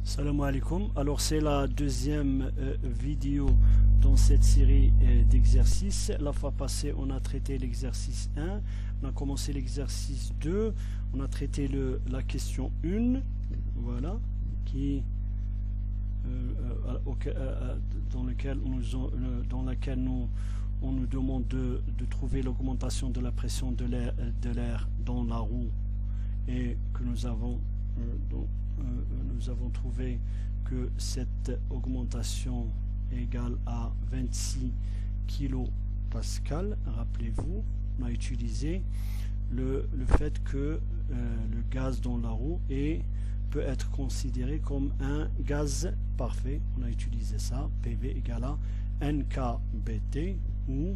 Salam alaikum. Alors c'est la deuxième vidéo dans cette série d'exercices. La fois passée on a traité l'exercice 1, on a commencé l'exercice 2, on a traité la question 1, voilà, qui dans laquelle on nous demande de trouver l'augmentation de la pression de l'air dans la roue, et que nous avons trouvé que cette augmentation est égale à 26 kPa. Rappelez-vous, on a utilisé le fait que le gaz dans la roue peut être considéré comme un gaz parfait. On a utilisé ça, PV égale à NKBT, ou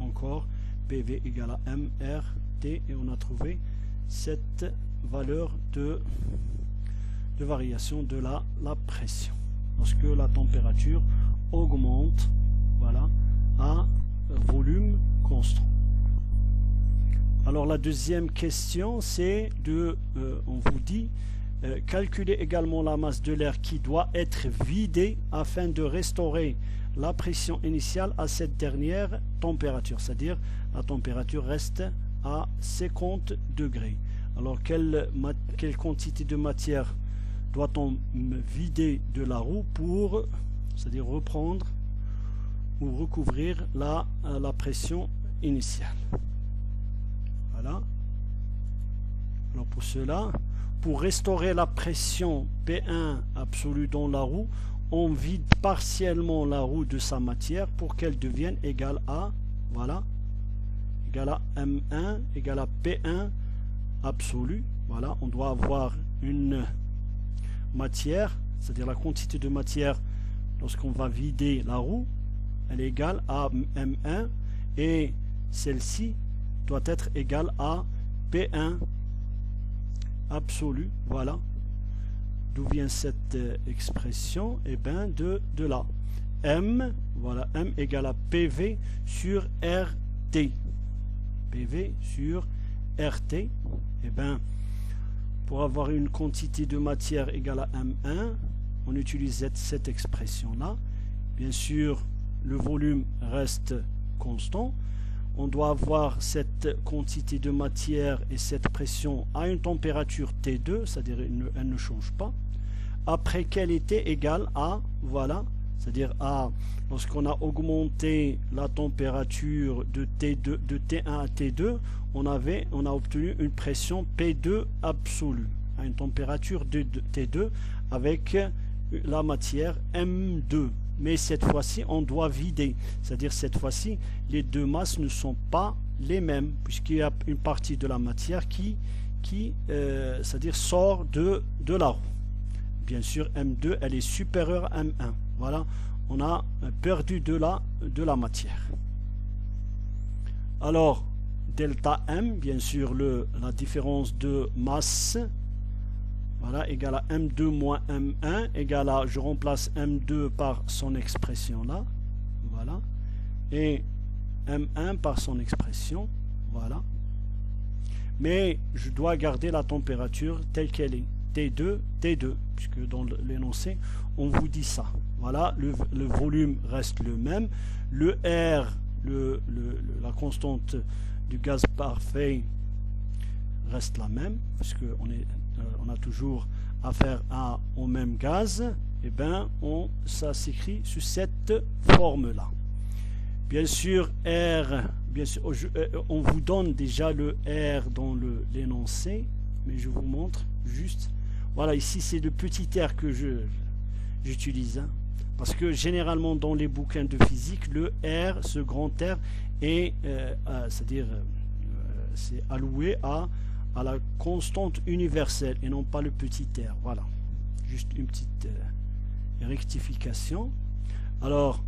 encore PV égale à MRT, et on a trouvé cette valeur de variation de la pression lorsque la température augmente, voilà, à volume constant. Alors la deuxième question, c'est on vous dit calculer également la masse de l'air qui doit être vidée afin de restaurer la pression initiale à cette dernière température, c'est-à-dire la température reste à 50 degrés. Alors quelle quantité de matière doit-on vider de la roue pour, c'est-à-dire reprendre ou recouvrir la pression initiale? Voilà. Alors pour cela, pour restaurer la pression P1 absolue dans la roue, on vide partiellement la roue de sa matière pour qu'elle devienne égale à, voilà, égale à M1 égale à P1 absolu. Voilà, on doit avoir une matière, c'est-à-dire la quantité de matière lorsqu'on va vider la roue, elle est égale à M1, et celle-ci doit être égale à P1 absolu. Voilà d'où vient cette expression, et bien de là. M, voilà, M égale à PV sur RT. PV sur RT, et bien pour avoir une quantité de matière égale à M1, on utilise cette expression-là. Bien sûr, le volume reste constant. On doit avoir cette quantité de matière et cette pression à une température T2, c'est-à-dire elle ne change pas, après qu'elle était égale à, voilà, c'est-à-dire à, lorsqu'on a augmenté la température de T1 à T2, on a obtenu une pression P2 absolue à une température de T2 avec la matière M2. Mais cette fois-ci, on doit vider. C'est-à-dire cette fois-ci, les deux masses ne sont pas les mêmes, puisqu'il y a une partie de la matière qui c'est-à-dire sort de la roue. Bien sûr, M2, elle est supérieure à M1. Voilà, on a perdu de la matière. Alors, delta M, bien sûr, la différence de masse, voilà, égale à M2 moins M1, égale à, je remplace M2 par son expression là, voilà, et M1 par son expression, voilà. Mais je dois garder la température telle qu'elle est, T2, puisque dans l'énoncé, on vous dit ça. Voilà, le volume reste le même, le R, la constante du gaz parfait reste la même, puisque on a toujours affaire au même gaz, et bien ça s'écrit sous cette forme-là. Bien sûr, R, bien sûr, on vous donne déjà le R dans l'énoncé, mais je vous montre juste. Voilà, ici c'est le petit r que j'utilise, hein, parce que généralement dans les bouquins de physique, le R, ce grand R, est, c'est-à-dire, c'est alloué à la constante universelle et non pas le petit r. Voilà, juste une petite rectification. Alors,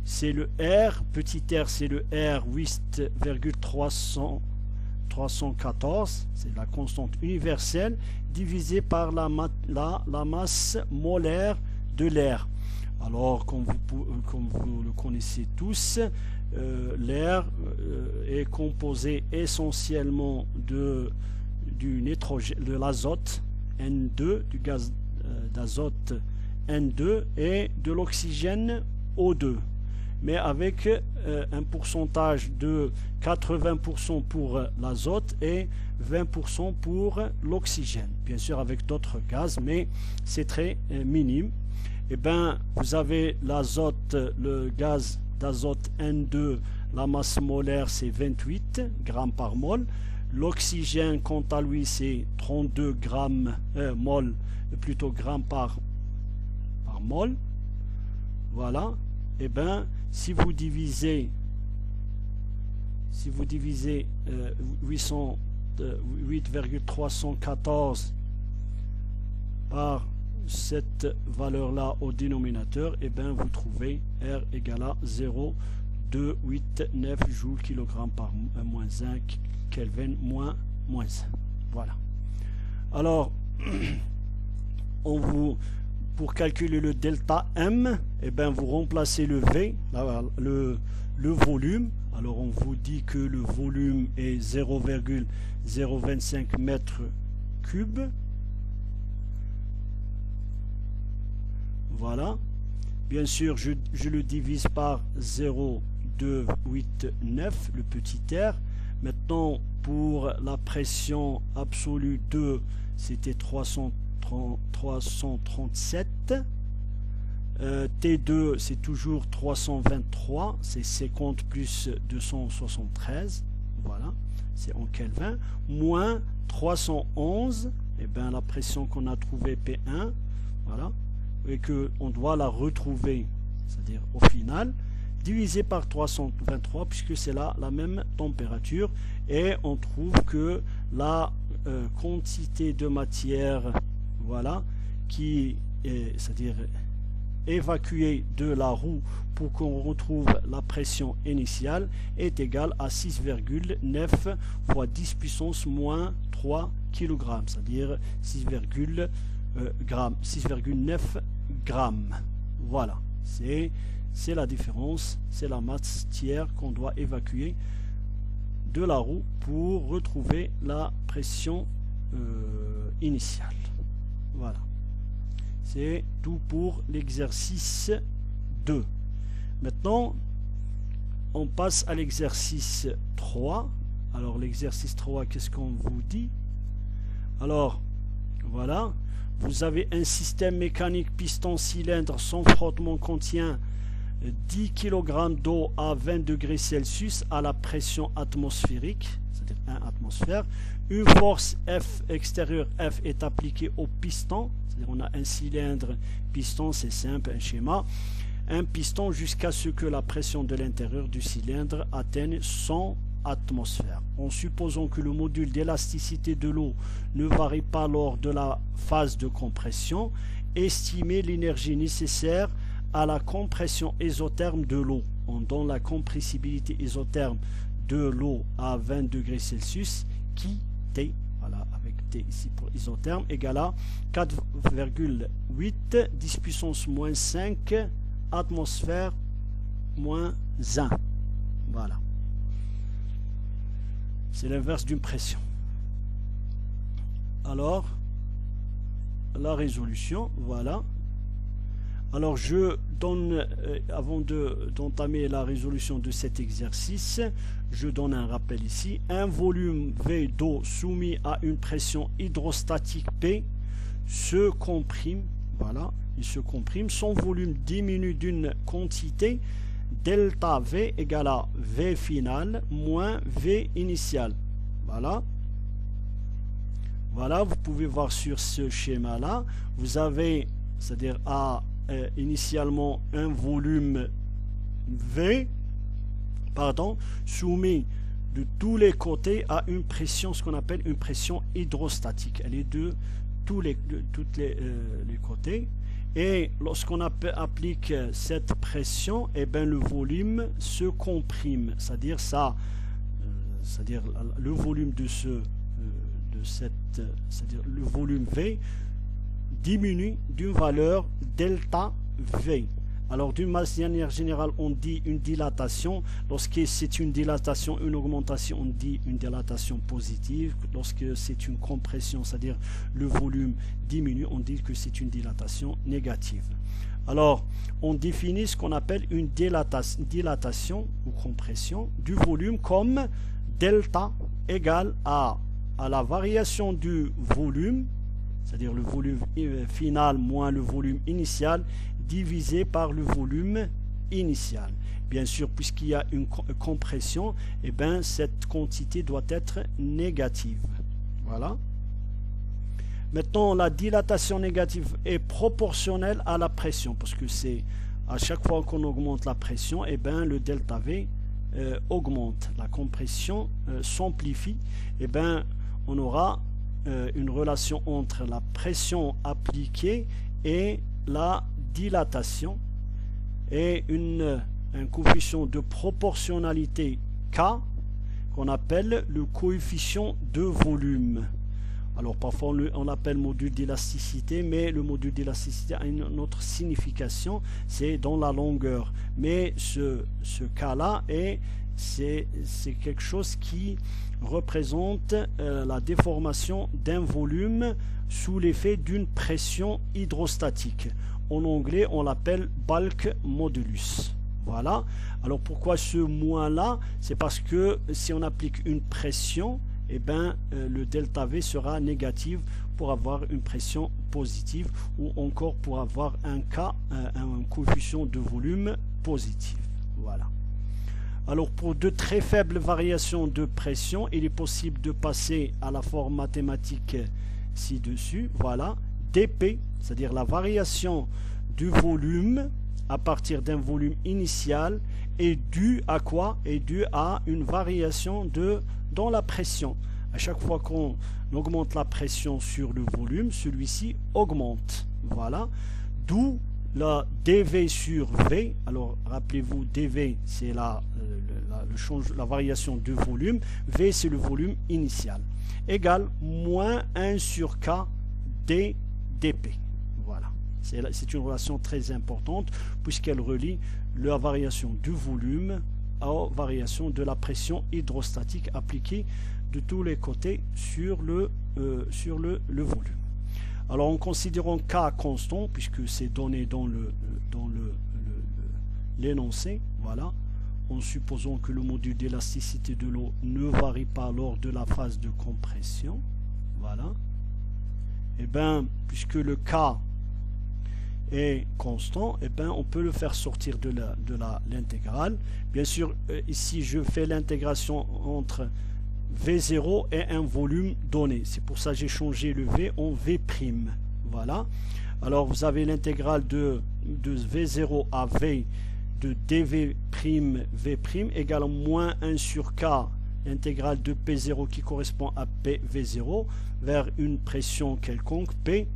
c'est le R, petit r, c'est le R 8,314, c'est la constante universelle, divisée par la masse molaire de l'air. Alors, comme vous le connaissez tous, l'air est composé essentiellement de l'azote N2, du gaz d'azote N2 et de l'oxygène O2, mais avec un pourcentage de 80% pour l'azote et 20% pour l'oxygène. Bien sûr avec d'autres gaz, mais c'est très minime. Et bien, vous avez l'azote, le gaz d'azote N2, la masse molaire c'est 28 grammes par mol. L'oxygène, quant à lui, c'est 32 grammes mol, plutôt grammes par mol. Voilà. Et bien, si vous divisez 8,314 par cette valeur-là au dénominateur, et bien vous trouvez R égale à 0,289 joules kilogramme par moins 1 Kelvin moins 1. Voilà. Alors, pour calculer le delta M, et bien vous remplacez le V, le volume. Alors on vous dit que le volume est 0,025 mètres cubes. Voilà. Bien sûr, je le divise par 0,289, le petit r. Maintenant, pour la pression absolue 2, c'était 337. T2, c'est toujours 323, c'est 50 plus 273. Voilà, c'est en Kelvin. Moins 311, et bien la pression qu'on a trouvée P1, voilà, et qu'on doit la retrouver, c'est-à-dire au final, divisé par 323, puisque c'est là la même température, et on trouve que la quantité de matière, voilà, qui est, c'est-à-dire évacuée de la roue pour qu'on retrouve la pression initiale, est égale à 6,9 fois 10 puissance moins 3 kg, c'est-à-dire 6,9 grammes. Voilà, c'est la différence, c'est la matière qu'on doit évacuer de la roue pour retrouver la pression initiale. Voilà, c'est tout pour l'exercice 2. Maintenant, on passe à l'exercice 3. Alors l'exercice 3, qu'est-ce qu'on vous dit? Alors, voilà, vous avez un système mécanique piston-cylindre sans frottement contient 10 kg d'eau à 20 degrés Celsius à la pression atmosphérique, c'est-à-dire 1 atmosphère. Une force F extérieure F est appliquée au piston, c'est-à-dire on a un cylindre piston, c'est simple, un schéma. Un piston jusqu'à ce que la pression de l'intérieur du cylindre atteigne 100 atmosphères. En supposant que le module d'élasticité de l'eau ne varie pas lors de la phase de compression, estimez l'énergie nécessaire à la compression isotherme de l'eau. On donne la compressibilité isotherme de l'eau à 20 degrés Celsius qui T, voilà, avec T ici pour isotherme, égale à 4,8 10 puissance moins 5 atmosphère moins 1. Voilà. C'est l'inverse d'une pression. Alors, la résolution, voilà. Alors je donne, avant d'entamer la résolution de cet exercice, je donne un rappel ici. Un volume V d'eau soumis à une pression hydrostatique P se comprime, voilà, il se comprime. Son volume diminue d'une quantité delta V égale à V final moins V initial. Voilà. Voilà, vous pouvez voir sur ce schéma-là, vous avez, c'est-à-dire initialement un volume V, soumis de tous les côtés à une pression, ce qu'on appelle une pression hydrostatique. Elle est de tous les côtés. Et lorsqu'on applique cette pression, eh bien, le volume se comprime, c'est-à-dire le volume c'est-à-dire le volume V diminue d'une valeur delta V. Alors d'une manière générale, on dit une dilatation. Lorsque c'est une dilatation, une augmentation, on dit une dilatation positive. Lorsque c'est une compression, c'est-à-dire le volume diminue, on dit que c'est une dilatation négative. Alors, on définit ce qu'on appelle une dilatation ou compression du volume comme delta égale à la variation du volume, c'est-à-dire le volume final moins le volume initial, divisé par le volume initial. Bien sûr, puisqu'il y a une compression, eh bien, cette quantité doit être négative. Voilà. Maintenant, la dilatation négative est proportionnelle à la pression, parce que c'est à chaque fois qu'on augmente la pression, eh bien, le delta V augmente. La compression s'amplifie. Eh bien, on aura une relation entre la pression appliquée et la dilatation et un coefficient de proportionnalité K qu'on appelle le coefficient de volume. Alors parfois on l'appelle module d'élasticité, mais le module d'élasticité a une autre signification, c'est dans la longueur. Mais ce cas-là, c'est quelque chose qui représente la déformation d'un volume sous l'effet d'une pression hydrostatique. En anglais, on l'appelle bulk modulus. Voilà. Alors pourquoi ce moins-là? C'est parce que si on applique une pression, eh bien, le delta V sera négatif pour avoir une pression positive ou encore pour avoir un coefficient de volume positif. Voilà. Alors pour de très faibles variations de pression, il est possible de passer à la forme mathématique ci-dessus. Voilà. dP, c'est-à-dire la variation du volume à partir d'un volume initial est due à quoi? Est due à une variation dans la pression. À chaque fois qu'on augmente la pression sur le volume, celui-ci augmente. Voilà. D'où la dV sur V. Alors rappelez-vous, dV c'est la variation de volume. V c'est le volume initial. Égale moins 1 sur K dP. Voilà. C'est une relation très importante puisqu'elle relie la variation du volume à la variation de la pression hydrostatique appliquée de tous les côtés sur le volume. Alors en considérant K constant, puisque c'est donné dans l'énoncé, voilà, en supposant que le module d'élasticité de l'eau ne varie pas lors de la phase de compression, voilà, et bien puisque le K est constant, et bien on peut le faire sortir de l'intégrale. Bien sûr, ici je fais l'intégration entre V0 et un volume donné. C'est pour ça que j'ai changé le V en V'. Voilà. Alors vous avez l'intégrale de V0 à V de dV' V' égale à moins 1 sur K, l'intégrale de P0 qui correspond à PV0 vers une pression quelconque P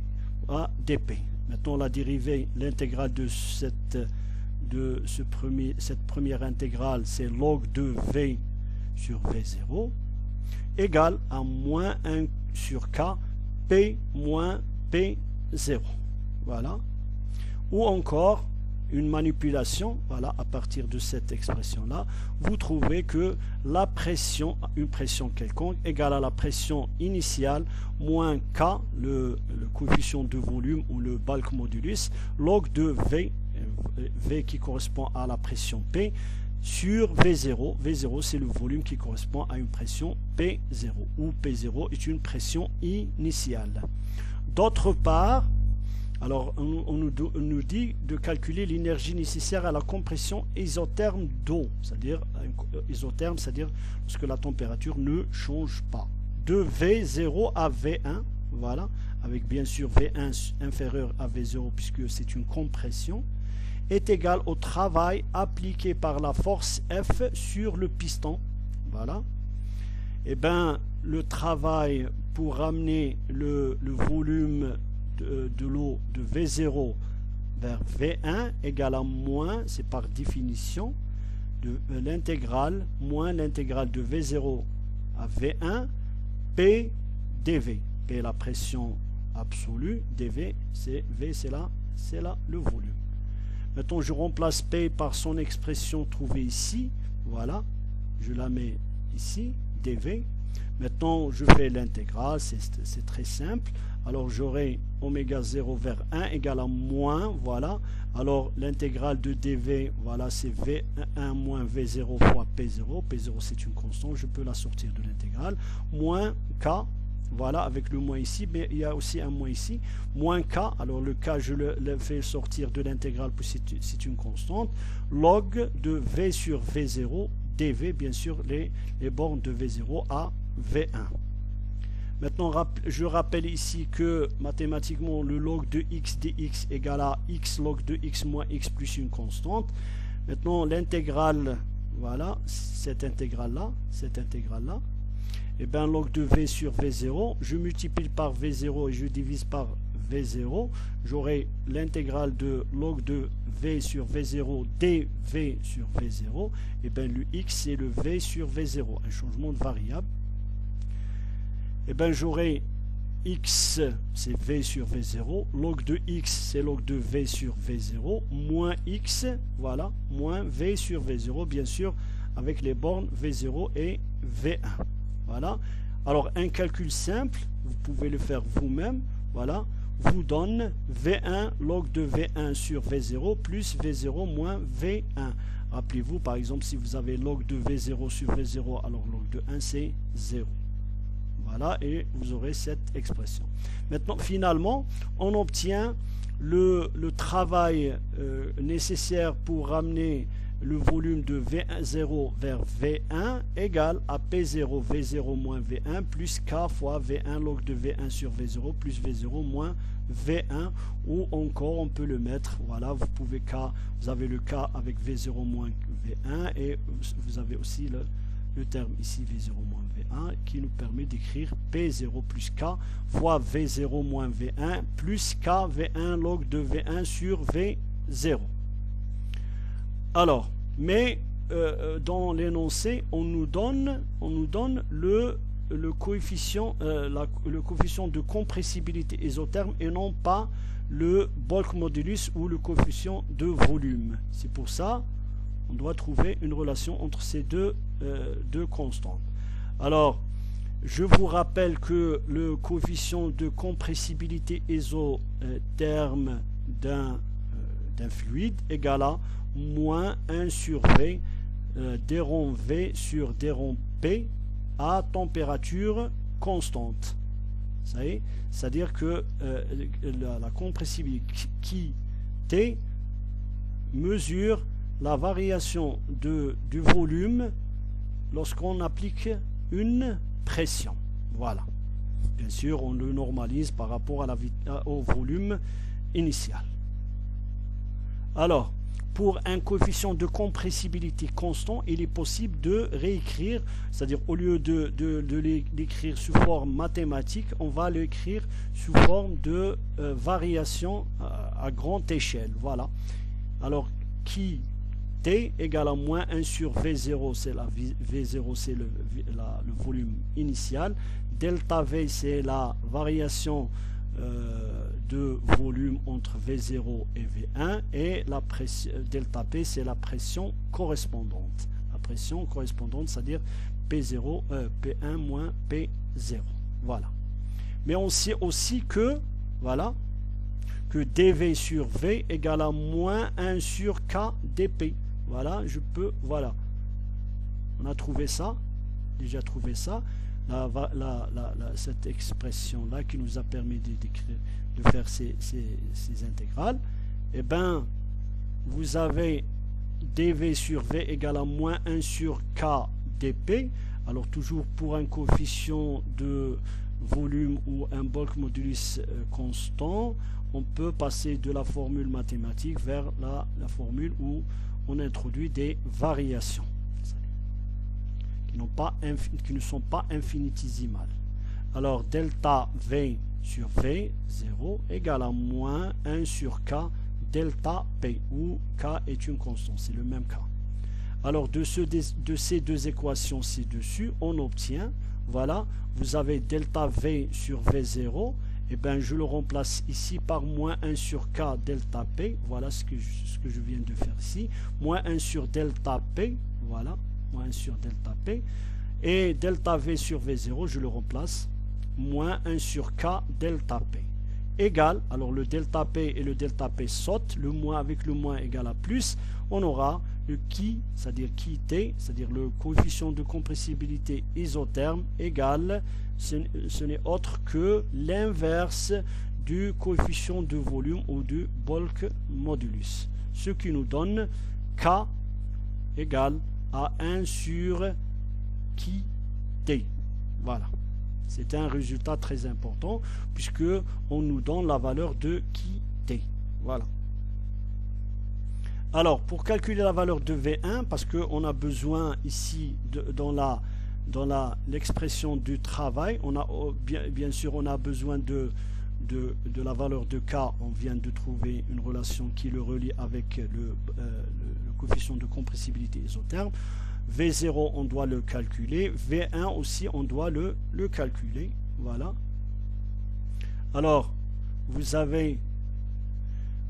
à dP. Maintenant la dérivée, l'intégrale de cette première intégrale, c'est log de V sur V0 égale à moins 1 sur K P moins P0. Voilà. Ou encore une manipulation, voilà, à partir de cette expression-là, vous trouvez que la pression, une pression quelconque, égale à la pression initiale moins K, le coefficient de volume ou le bulk modulus, log de V qui correspond à la pression P, sur V0. V0 c'est le volume qui correspond à une pression P0, où P0 est une pression initiale. D'autre part, alors on nous dit de calculer l'énergie nécessaire à la compression isotherme d'eau, c'est-à-dire isotherme, c'est-à-dire lorsque la température ne change pas. De V0 à V1, voilà, avec bien sûr V1 inférieur à V0 puisque c'est une compression, est égal au travail appliqué par la force F sur le piston. Voilà. Et bien, le travail pour ramener le volume de l'eau de V0 vers V1 égale à moins, c'est par définition, de l'intégrale moins l'intégrale de V0 à V1 P dV. P est la pression absolue, dV c'est V, c'est là le volume. Maintenant, je remplace P par son expression trouvée ici. Voilà, je la mets ici, dv. Maintenant, je fais l'intégrale, c'est très simple. Alors, j'aurai oméga 0 vers 1 égale à moins, voilà. Alors, l'intégrale de dv, voilà, c'est V1 moins V0 fois P0. P0, c'est une constante, je peux la sortir de l'intégrale. Moins K, voilà, avec le moins ici, mais il y a aussi un moins ici. Moins K, alors le K, je le fais sortir de l'intégrale, puis c'est une constante. Log de V sur V0, dv, bien sûr, les bornes de V0 à V1. Maintenant, je rappelle ici que mathématiquement, le log de x dx égale à x log de x moins x plus une constante. Maintenant, l'intégrale, voilà, cette intégrale-là, et bien log de v sur v0, je multiplie par v0 et je divise par v0, j'aurai l'intégrale de log de v sur v0 dv sur v0, et bien le x c'est le v sur v0, un changement de variable. Et bien j'aurai x c'est v sur v0, log de x c'est log de v sur v0, moins x, voilà, moins v sur v0, bien sûr, avec les bornes v0 et v1. Voilà. Alors un calcul simple, vous pouvez le faire vous-même, voilà, vous donne v1 log de v1 sur v0 plus v0 moins v1. Rappelez-vous, par exemple, si vous avez log de v0 sur v0, alors log de 1 c'est 0. Voilà, et vous aurez cette expression. Maintenant, finalement, on obtient le travail nécessaire pour ramener le volume de V0 vers V1 égale à P0, V0 moins V1 plus K fois V1 log de V1 sur V0 plus V0 moins V1, ou encore on peut le mettre, voilà, vous pouvez K, vous avez le K avec V0 moins V1 et vous avez aussi le terme ici V0 moins V1 qui nous permet d'écrire P0 plus K fois V0 moins V1 plus K V1 log de V1 sur V0. Alors, mais dans l'énoncé, on nous donne le coefficient de compressibilité isotherme et non pas le bulk modulus ou le coefficient de volume. C'est pour ça on doit trouver une relation entre ces deux constantes. Alors, je vous rappelle que le coefficient de compressibilité isotherme d'un fluide égale à moins 1 sur V d rond V sur d rond P à température constante. C'est-à-dire que la compressibilité T mesure la variation du volume lorsqu'on applique une pression. Voilà. Bien sûr, on le normalise par rapport au volume initial. Alors, pour un coefficient de compressibilité constant, il est possible de réécrire, c'est-à-dire au lieu de l'écrire sous forme mathématique, on va l'écrire sous forme de variation à grande échelle. Voilà. Alors, qui T égale à moins 1 sur V0, c'est V0 c'est le volume initial, delta V c'est la variation de volume entre V0 et V1, et la pression, delta P c'est la pression correspondante. La pression correspondante, c'est-à-dire P0, P1 moins P0. Voilà. Mais on sait aussi que, voilà, que dV sur V égale à moins 1 sur K dP. Voilà, je peux, voilà. On a trouvé ça, déjà trouvé ça. Cette expression-là qui nous a permis de faire ces intégrales, et bien, vous avez dV sur V égale à moins 1 sur K dP. Alors, toujours pour un coefficient de volume ou un bulk modulus constant, on peut passer de la formule mathématique vers la formule où on introduit des variations qui ne sont pas infinitésimales. Alors delta V sur V0 égale à moins 1 sur K delta P, où K est une constante, c'est le même cas. Alors de ces deux équations ci-dessus, on obtient, voilà, vous avez delta V sur V0 et ben je le remplace ici par moins 1 sur K delta P. Voilà ce que je viens de faire ici. Moins 1 sur delta P. Voilà. Moins 1 sur delta P. Et delta V sur V0, je le remplace. Moins 1 sur K delta P. Égal, alors le delta P et le delta P sautent. Le moins avec le moins égale à plus. On aura le qui, c'est-à-dire qui T, c'est-à-dire le coefficient de compressibilité isotherme égale, ce n'est autre que l'inverse du coefficient de volume ou du bulk modulus. Ce qui nous donne K égale à 1 sur qui T. Voilà. C'est un résultat très important puisque on nous donne la valeur de qui T. Voilà. Alors, pour calculer la valeur de V1, parce qu'on a besoin ici, dans l'expression du travail, on a, bien sûr, on a besoin de la valeur de K. On vient de trouver une relation qui le relie avec le coefficient de compressibilité isotherme. V0, on doit le calculer. V1 aussi, on doit le calculer. Voilà. Alors, vous avez...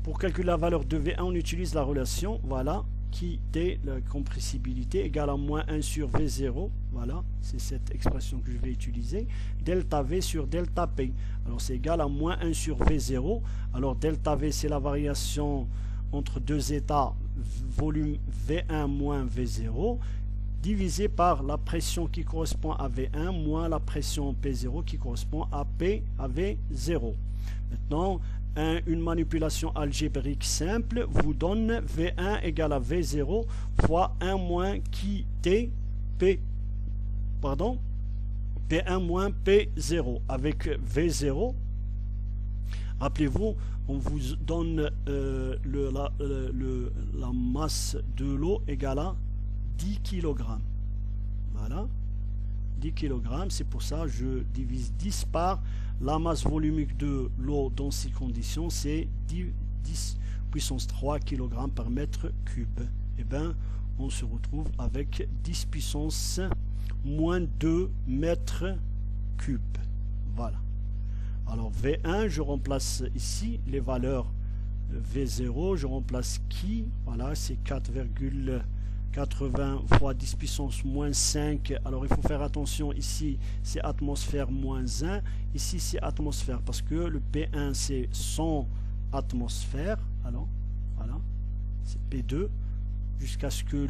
Pour calculer la valeur de V1, on utilise la relation, voilà, qui T, la compressibilité, égale à moins 1 sur V0, voilà, c'est cette expression que je vais utiliser, delta V sur delta P, alors c'est égal à moins 1 sur V0, alors delta V c'est la variation entre deux états, volume V1 moins V0, divisé par la pression qui correspond à V1 moins la pression P0 qui correspond à V0. Maintenant, une manipulation algébrique simple vous donne V1 égale à V0 fois 1 moins qui T P, pardon, P1 moins P0 avec V0. Rappelez-vous, on vous donne la masse de l'eau égale à 10 kg. Voilà, 10 kg, c'est pour ça que je divise 10 par la masse volumique de l'eau dans ces conditions, c'est 10 puissance 3 kg par mètre cube. Et bien, on se retrouve avec 10 puissance moins 2 mètres cubes. Voilà. Alors V1, je remplace ici les valeurs V0, je remplace qui, voilà, c'est 4,80 fois 10 puissance moins 5. Alors il faut faire attention, ici c'est atmosphère moins 1, ici c'est atmosphère parce que le P1 c'est 100 atmosphères, alors voilà, c'est P2 jusqu'à ce que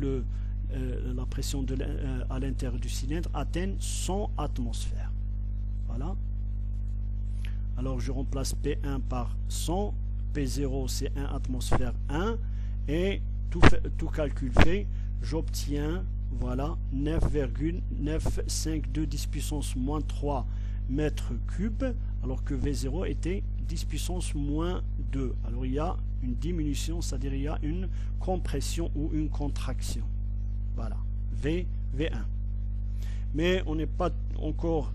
la pression à l'intérieur du cylindre atteigne 100 atmosphères. Voilà. Alors je remplace P1 par 100, P0 c'est 1 atmosphère 1 et tout calcul fait, j'obtiens, voilà, 9,952 10 puissance moins 3 mètres cubes, alors que V0 était 10 puissance moins 2. Alors il y a une diminution, c'est-à-dire il y a une compression ou une contraction. Voilà, V1. Mais on n'est pas encore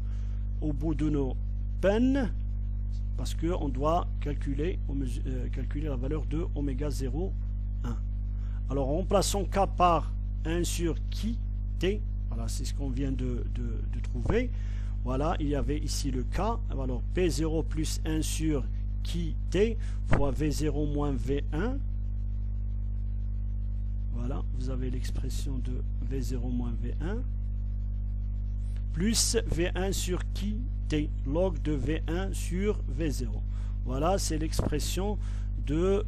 au bout de nos peines, parce qu'on doit calculer la valeur de oméga 0, 1. Alors remplaçons K par 1 sur qui T, voilà, c'est ce qu'on vient de trouver. Voilà, il y avait ici le K, alors P0 plus 1 sur qui T fois V0 moins V1. Voilà, vous avez l'expression de V0 moins V1 plus V1 sur qui T, log de V1 sur V0. Voilà, c'est l'expression de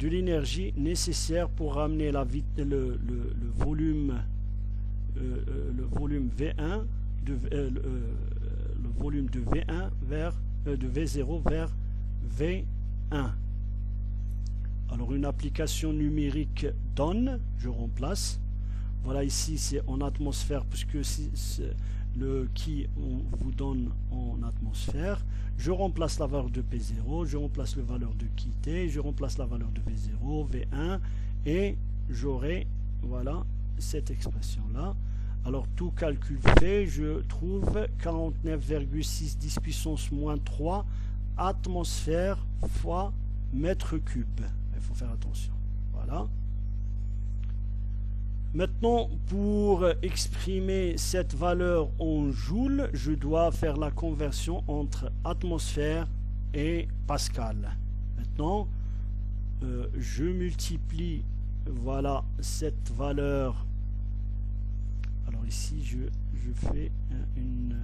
l'énergie nécessaire pour ramener le volume V1 le volume de V1 de V0 vers V1. Alors une application numérique donne, je remplace. Voilà, ici c'est en atmosphère puisque le qui on vous donne en atmosphère. Je remplace la valeur de P0, je remplace la valeur de qui T, je remplace la valeur de V0, V1 et j'aurai, voilà, cette expression là. Alors tout calcul fait, je trouve 49,6 10 puissance moins 3 atmosphère fois mètre cube. Il faut faire attention. Voilà. Maintenant, pour exprimer cette valeur en joules, je dois faire la conversion entre atmosphère et Pascal. Maintenant, je multiplie, voilà, cette valeur. Alors ici, je fais une...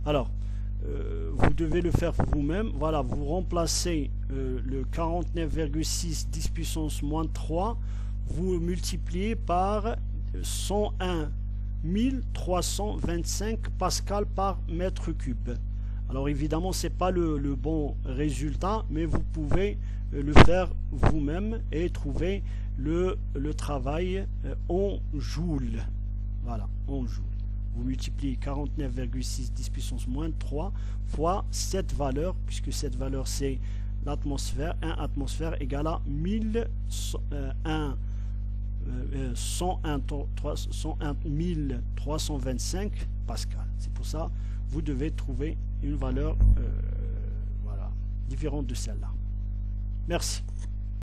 Alors, vous devez le faire vous-même. Voilà, vous remplacez le 49,6 10 puissance moins 3, vous multipliez par 101 325 pascal par mètre cube. Alors évidemment, c'est pas le bon résultat, mais vous pouvez le faire vous-même et trouver le travail en joules. Voilà, en joules. Vous multipliez 49,6 10 puissance moins 3 fois cette valeur, puisque cette valeur c'est l'atmosphère. 1 atmosphère égale à 101 325 pascal. C'est pour ça vous devez trouver une valeur voilà, différente de celle-là. Merci.